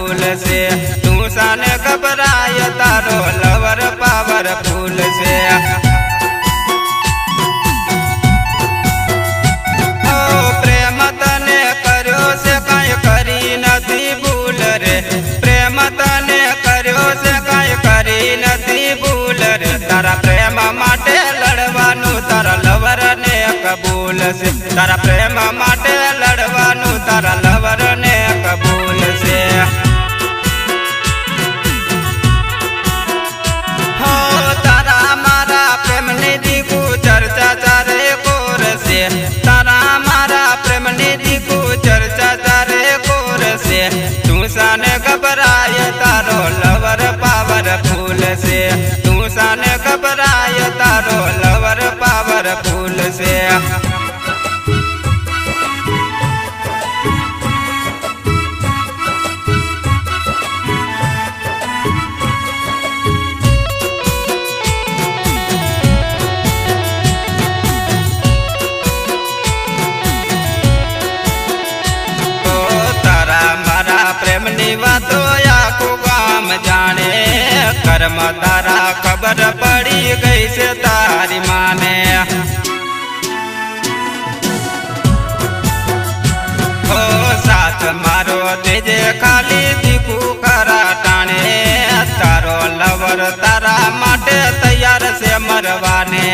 फूल से तू सन घबराय तारो lover power फूल से प्रेम तने कर्यो से कई करी नथी भूल रे प्रेम तने कर्यो से कई करी नथी भूल रे तारा प्रेम माटे लड़वानु तारा लवर ने कबूल से तारा प्रेम माटे लड़वानु तारा लवर ने कबूल से हो तारा मारा प्रेम निधि को चर्चा चारे कोर से तारा मारा प्रेम निधि को चर्चा चारे कोर से तू सन घबराय तारो लवर पावर फूल से तू सन घबराय तारो लवर पावर फूल से प्रेम निवातो आखो गाम जाने कर्म तारा खबर पड़ी गई से तारी माने हो साथ मारो तेजे खाली दीपू करा टाणे तारो लवर तारा माटे तैयार से मरवाने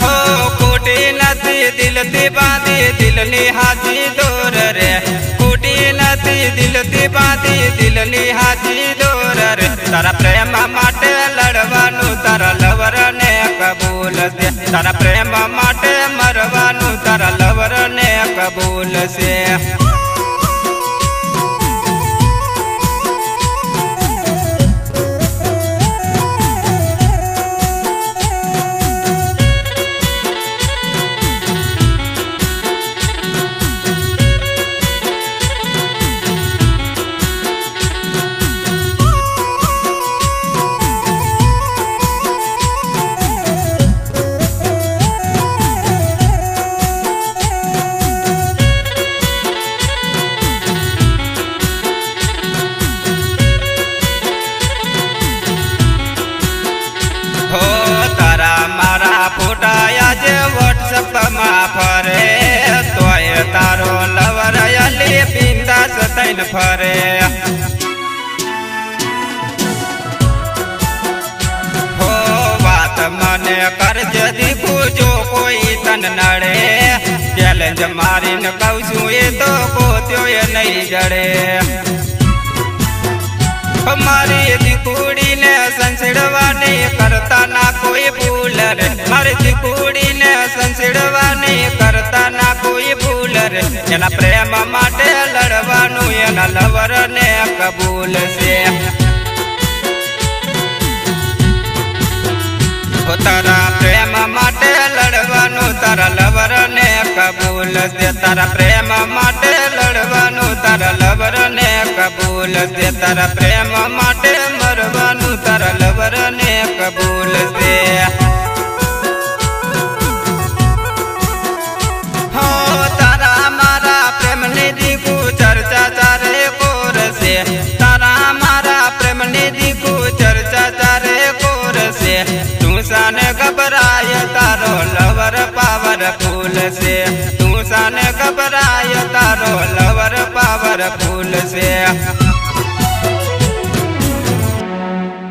हो कोटी नथी दिल ती बांधी दिल हाजी दूर रे कोटी नथी दिल ती बांधी दिल हाजी दूर रे तारा प्रेम माटे लड़वानु तारा लवर ने कबूल से तारा प्रेम माटे मरवानु तारा लवर ने कबूल से फोटाया जे व्हाट्सएप में फरे तोय तारो लवर अली बिंदास तैन फरे हो बात मने कर जदि पूजो कोई तन नड़े चैलेंज मारी न कहूँ ये तो गोत्यो ये नहीं जड़े हमारी दिकुड़ी ने संसिड़वानी करता ना कोई भूल रे हमारी कुड़ी ने संसिड़वानी करता ना कोई भूल रे एना प्रेम माटे लड़वानु एना लवर ने कबूल से हो तारा प्रेम माटे लड़वानु तारा लवर ने कबूल से तारा प्रेम माटे लड़वानु तारा लवर ने कबूल से तारा प्रेम माटे मरवानु तारा लवर ने कबूल से हो तारा मारा प्रेम निधि को चर्चा चारे कोर से तारा मारा प्रेम निधि को चर्चा चारे कोर से तू सन घबराय तारो लवर पावर फूल से तू सन घबराय तारो लवर पावर फूल से